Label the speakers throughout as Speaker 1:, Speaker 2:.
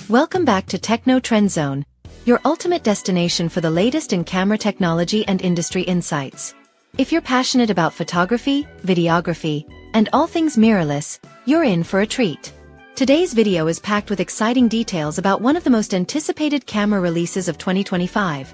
Speaker 1: Welcome back to Techno Trend Zone, your ultimate destination for the latest in camera technology and industry insights. If you're passionate about photography, videography, and all things mirrorless, you're in for a treat. Today's video is packed with exciting details about one of the most anticipated camera releases of 2025,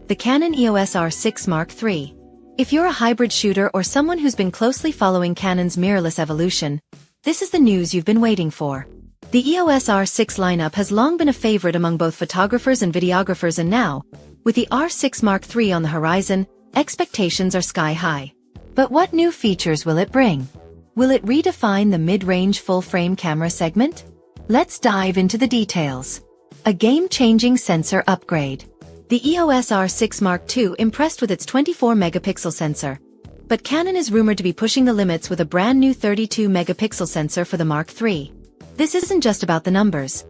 Speaker 1: the Canon EOS R6 Mark III. If you're a hybrid shooter or someone who's been closely following Canon's mirrorless evolution, this is the news you've been waiting for. The EOS R6 lineup has long been a favorite among both photographers and videographers, and now, with the R6 Mark III on the horizon, expectations are sky high. But what new features will it bring? Will it redefine the mid-range full-frame camera segment? Let's dive into the details. A game-changing sensor upgrade. The EOS R6 Mark II impressed with its 24-megapixel sensor, but Canon is rumored to be pushing the limits with a brand new 32-megapixel sensor for the Mark III. This isn't just about the numbers.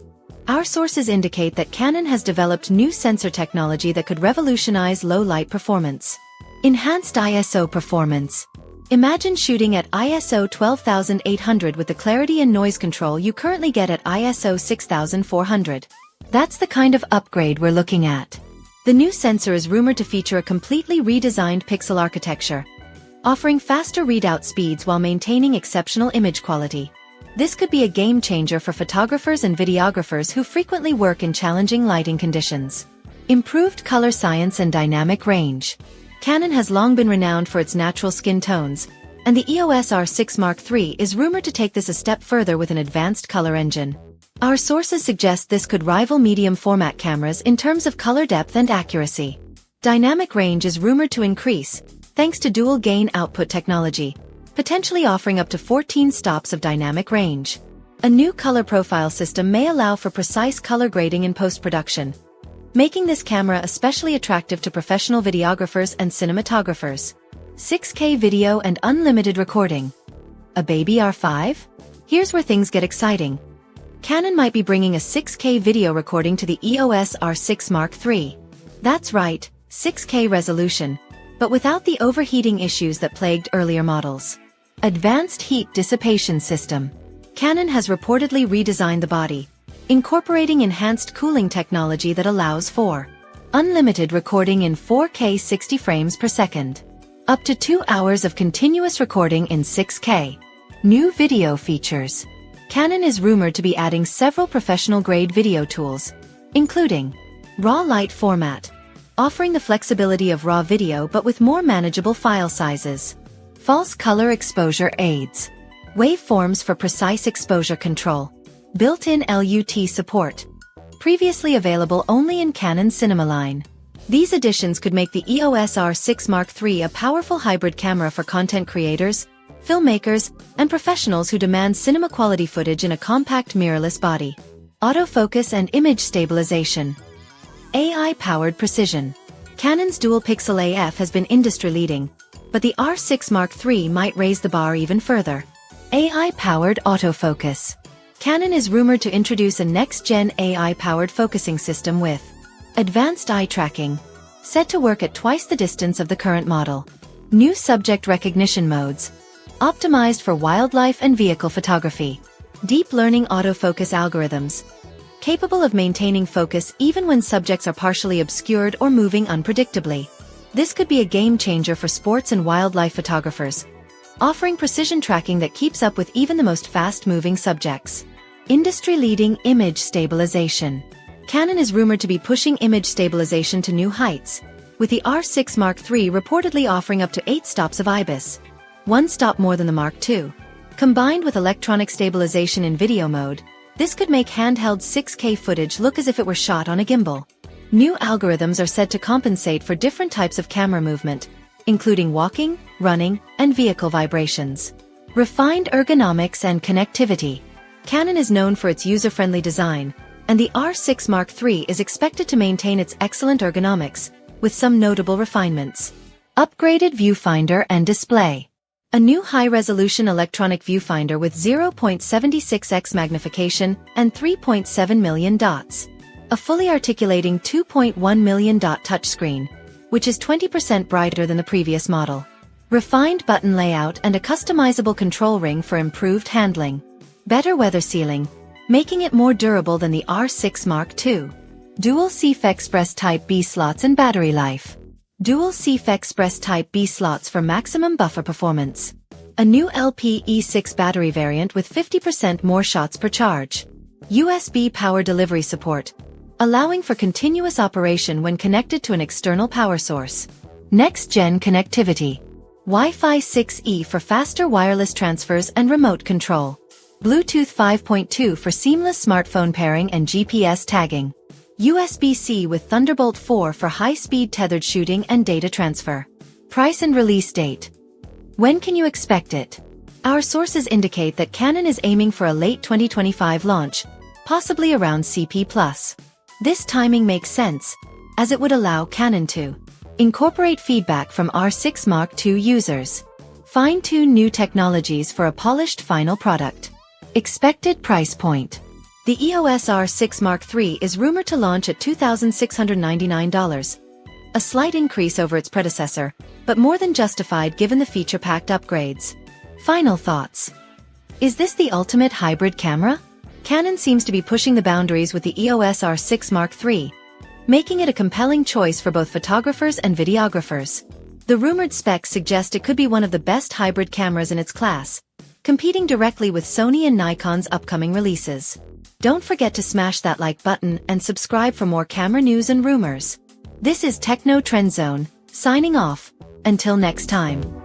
Speaker 1: Our sources indicate that Canon has developed new sensor technology that could revolutionize low-light performance. Enhanced ISO performance. Imagine shooting at ISO 12800 with the clarity and noise control you currently get at ISO 6400. That's the kind of upgrade we're looking at. The new sensor is rumored to feature a completely redesigned pixel architecture, offering faster readout speeds while maintaining exceptional image quality. This could be a game-changer for photographers and videographers who frequently work in challenging lighting conditions. Improved color science and dynamic range. Canon has long been renowned for its natural skin tones, and the EOS R6 Mark III is rumored to take this a step further with an advanced color engine. Our sources suggest this could rival medium-format cameras in terms of color depth and accuracy. Dynamic range is rumored to increase, thanks to dual-gain output technology, potentially offering up to 14 stops of dynamic range. A new color profile system may allow for precise color grading in post-production, making this camera especially attractive to professional videographers and cinematographers. 6K video and unlimited recording. A baby R5? Here's where things get exciting. Canon might be bringing a 6K video recording to the EOS R6 Mark III. That's right, 6K resolution, but without the overheating issues that plagued earlier models. Advanced heat dissipation system. Canon has reportedly redesigned the body, incorporating enhanced cooling technology that allows for unlimited recording in 4K 60 frames per second. Up to 2 hours of continuous recording in 6K. New video features. Canon is rumored to be adding several professional-grade video tools, including RAW light format, offering the flexibility of RAW video but with more manageable file sizes. False color exposure aids. Waveforms for precise exposure control. Built-in LUT support. Previously available only in Canon Cinema line. These additions could make the EOS R6 Mark III a powerful hybrid camera for content creators, filmmakers, and professionals who demand cinema-quality footage in a compact mirrorless body. Autofocus and image stabilization. AI-powered precision. Canon's dual-pixel AF has been industry-leading, but the R6 Mark III might raise the bar even further. AI-powered autofocus. Canon is rumored to introduce a next-gen AI-powered focusing system with advanced eye tracking, set to work at twice the distance of the current model. New subject recognition modes, optimized for wildlife and vehicle photography. Deep learning autofocus algorithms, capable of maintaining focus even when subjects are partially obscured or moving unpredictably. This could be a game-changer for sports and wildlife photographers, offering precision tracking that keeps up with even the most fast-moving subjects. Industry-leading image stabilization. Canon is rumored to be pushing image stabilization to new heights, with the R6 Mark III reportedly offering up to 8 stops of IBIS, 1 stop more than the Mark II. Combined with electronic stabilization in video mode, this could make handheld 6K footage look as if it were shot on a gimbal. New algorithms are said to compensate for different types of camera movement, including walking, running, and vehicle vibrations. Refined ergonomics and connectivity. Canon is known for its user-friendly design, and the R6 Mark III is expected to maintain its excellent ergonomics, with some notable refinements. Upgraded viewfinder and display. A new high-resolution electronic viewfinder with 0.76x magnification and 3.7 million dots. A fully articulating 2.1 million dot touchscreen, which is 20% brighter than the previous model. Refined button layout and a customizable control ring for improved handling. Better weather sealing. making it more durable than the R6 Mark II. Dual CF Express Type-B slots and battery life. Dual CF Express Type-B slots for maximum buffer performance. A new LPE6 battery variant with 50% more shots per charge. USB power delivery support, allowing for continuous operation when connected to an external power source. Next-gen connectivity. Wi-Fi 6E for faster wireless transfers and remote control. Bluetooth 5.2 for seamless smartphone pairing and GPS tagging. USB-C with Thunderbolt 4 for high-speed tethered shooting and data transfer. Price and release date. When can you expect it? Our sources indicate that Canon is aiming for a late 2025 launch, possibly around CP+. This timing makes sense, as it would allow Canon to incorporate feedback from R6 Mark II users, fine-tune new technologies for a polished final product. Expected price point. The EOS R6 Mark III is rumored to launch at $2,699, a slight increase over its predecessor, but more than justified given the feature-packed upgrades. Final thoughts. Is this the ultimate hybrid camera? Canon seems to be pushing the boundaries with the EOS R6 Mark III, making it a compelling choice for both photographers and videographers. The rumored specs suggest it could be one of the best hybrid cameras in its class, competing directly with Sony and Nikon's upcoming releases. Don't forget to smash that like button and subscribe for more camera news and rumors. This is Techno Trend Zone, signing off. Until next time.